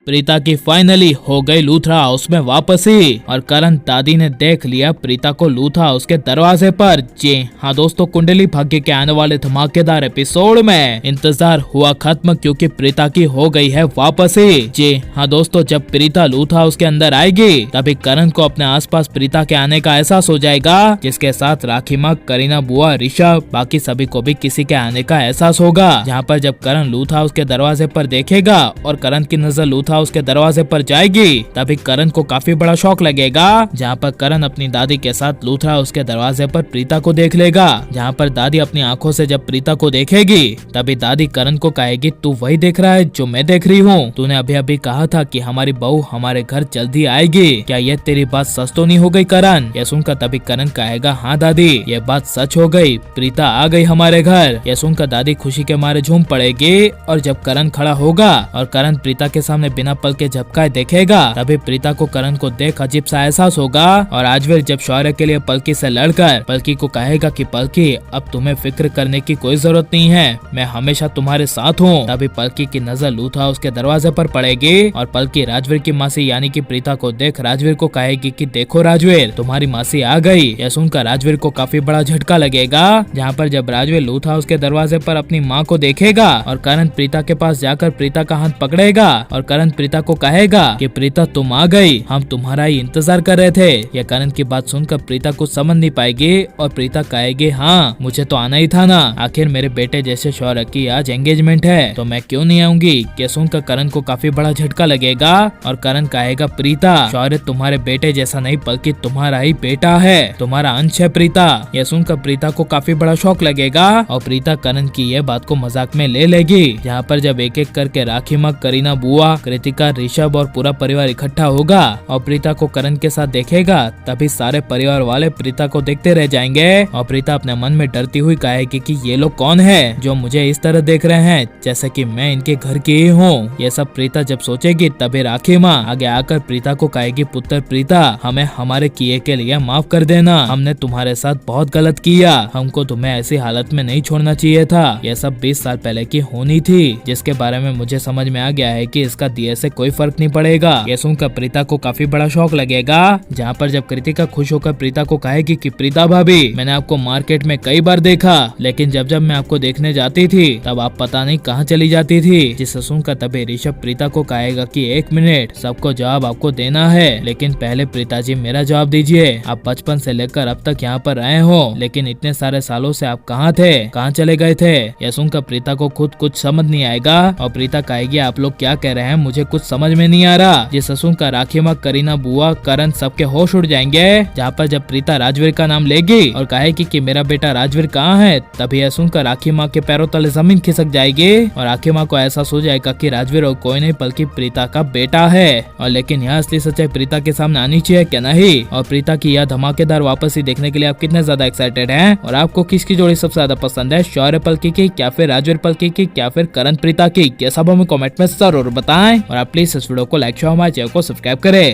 प्रीता की फाइनली हो गई लूथरा हाउस में वापसी और करण दादी ने देख लिया प्रीता को लूथरा हाउस के दरवाजे पर। जी हाँ दोस्तों, कुंडली भाग्य के आने वाले धमाकेदार एपिसोड में इंतजार हुआ खत्म क्योंकि प्रीता की हो गई है वापसी। जी हाँ दोस्तों, जब प्रीता लूथरा हाउस के अंदर आएगी तभी करण को अपने आसपास प्रीता के आने का एहसास हो जाएगा, जिसके साथ राखी माँ, करीना बुआ, ऋषभ, बाकी सभी को भी किसी के आने का एहसास होगा। जहाँ पर जब करण लूथरा हाउस के दरवाजे पर देखेगा और करण की नजर लूथरा हाउस के दरवाजे पर जाएगी तभी करण को काफी बड़ा शौक लगेगा। जहाँ पर करण अपनी दादी के साथ लूथरा हाउस के दरवाजे पर प्रीता को देख लेगा। जहाँ पर दादी अपनी आंखों से जब प्रीता को देखेगी तभी दादी करण को कहेगी, तू वही देख रहा है जो मैं देख रही हूँ। तूने अभी अभी कहा था कि हमारी बहू हमारे घर जल्दी आएगी, क्या ये तेरी बात सच तो नहीं हो गई करण? यह सुनकर तभी करण कहेगा, हाँ दादी ये बात सच हो गई, प्रीता आ गई हमारे घर। यह सुनकर दादी खुशी के मारे झूम पड़ेगी और जब करण खड़ा होगा और करण प्रीता के सामने बिना पल के झपकाए देखेगा तभी प्रीता को करण को देख अजीब सा एहसास होगा। और राजवीर जब शौर्य के लिए पलकी से लड़कर पलकी को कहेगा कि पलकी अब तुम्हें फिक्र करने की कोई जरूरत नहीं है, मैं हमेशा तुम्हारे साथ हूँ। तभी पलकी की नजर लूथरा हाउस के दरवाजे पर पड़ेगी और पलकी राजवीर की मासी यानी कि प्रीता को देख राजवीर को कहेगी कि देखो राजवीर, तुम्हारी मासी आ गई। यह सुनकर राजवीर को काफी बड़ा झटका लगेगा। जहाँ पर जब राजवीर लूथरा हाउस के दरवाजे पर अपनी माँ को देखेगा और करण प्रीता के पास जाकर प्रीता का हाथ पकड़ेगा और करण प्रीता को कहेगा कि प्रीता तुम आ गई, हम तुम्हारा ही इंतजार कर रहे थे। यह करण की बात सुनकर प्रीता कुछ समझ नहीं पाएगी और प्रीता कहेगी, हाँ मुझे तो आना ही था ना, आखिर मेरे बेटे जैसे शौर्य की आज एंगेजमेंट है तो मैं क्यों नहीं आऊंगी। यह सुनकर करण को काफी बड़ा झटका लगेगा और करण कहेगा, प्रीता शौर्य तुम्हारे बेटे जैसा नहीं बल्कि तुम्हारा ही बेटा है, तुम्हारा अंश है प्रीता। यह सुनकर प्रीता को काफी बड़ा शौक लगेगा और प्रीता करण की यह बात को मजाक में ले लेगी। जहाँ पर जब एक एक करके राखी माँ, करीना बुआ, कृतिका, ऋषभ और पूरा परिवार इकट्ठा होगा और प्रीता को करण के साथ देखेगा तभी सारे परिवार वाले प्रीता को देखते रह जाएंगे और प्रीता अपने मन में डरती हुई कहेगी कि ये लोग कौन है जो मुझे इस तरह देख रहे हैं जैसे कि मैं इनके घर की ही हूँ। ये सब प्रीता जब सोचेगी तभी राखी माँ आगे आकर प्रीता को कहेगी, पुत्र प्रीता हमें हमारे किए के लिए माफ कर देना, हमने तुम्हारे साथ बहुत गलत किया, हमको तुम्हें ऐसी हालत में नहीं छोड़ना चाहिए था। यह सब 20 साल पहले की होनी थी जिसके बारे में मुझे समझ में आ गया है कि इसका दिए से कोई फर्क नहीं पड़ेगा। ये सुनकर प्रीता को काफी बड़ा शौक लगेगा। जहाँ पर जब कृतिका खुश होकर प्रीता को कहेगी कि प्रीता भाभी मैंने आपको मार्केट में कई बार देखा, लेकिन जब जब मैं आपको देखने जाती थी तब आप पता नहीं कहाँ चली जाती थी। जिसे सुनकर तभी ऋषभ प्रीता को कहेगा कि 1 मिनट, सबको जवाब आपको देना है, लेकिन पहले प्रीता जी मेरा जवाब दीजिए। आप बचपन से लेकर अब तक यहाँ पर रहे हो, लेकिन इतने सारे सालों से आप कहाँ थे, कहाँ चले गए थे? यह सुनकर प्रीता को खुद कुछ समझ नहीं आएगा और प्रीता कहेगी, आप लोग क्या कह रहे हैं, मुझे कुछ समझ में नहीं आ रहा। जिसे सुनकर राखी माँ, करीना बुआ, करण सबके होश उड़ जाएंगे। जहाँ पर जब प्रीता राजवीर का नाम लेगी और कहेगी कि मेरा बेटा राजवीर कहाँ है, तभी यह सुनकर राखी माँ के पैरों तले जमीन खिसक जाएगी और राखी माँ को एहसास हो जाएगा कि राजवीर और कोई नहीं बल्कि प्रीता का बेटा है। और लेकिन यह असली सच्चाई प्रीता के सामने आनी चाहिए क्या नहीं? और प्रीता की यह धमाकेदार वापसी देखने के लिए आप कितने ज्यादा एक्साइटेड हैं? और आपको किसकी जोड़ी सबसे ज्यादा पसंद है, शौर्य पलकी की या फिर राजवीर पलकी की या फिर करण प्रीता की? ये सब हमें कमेंट में जरूर बताएं और आप प्लीज इस वीडियो को लाइक, शेयर, हमारे चैनल को सब्सक्राइब करें।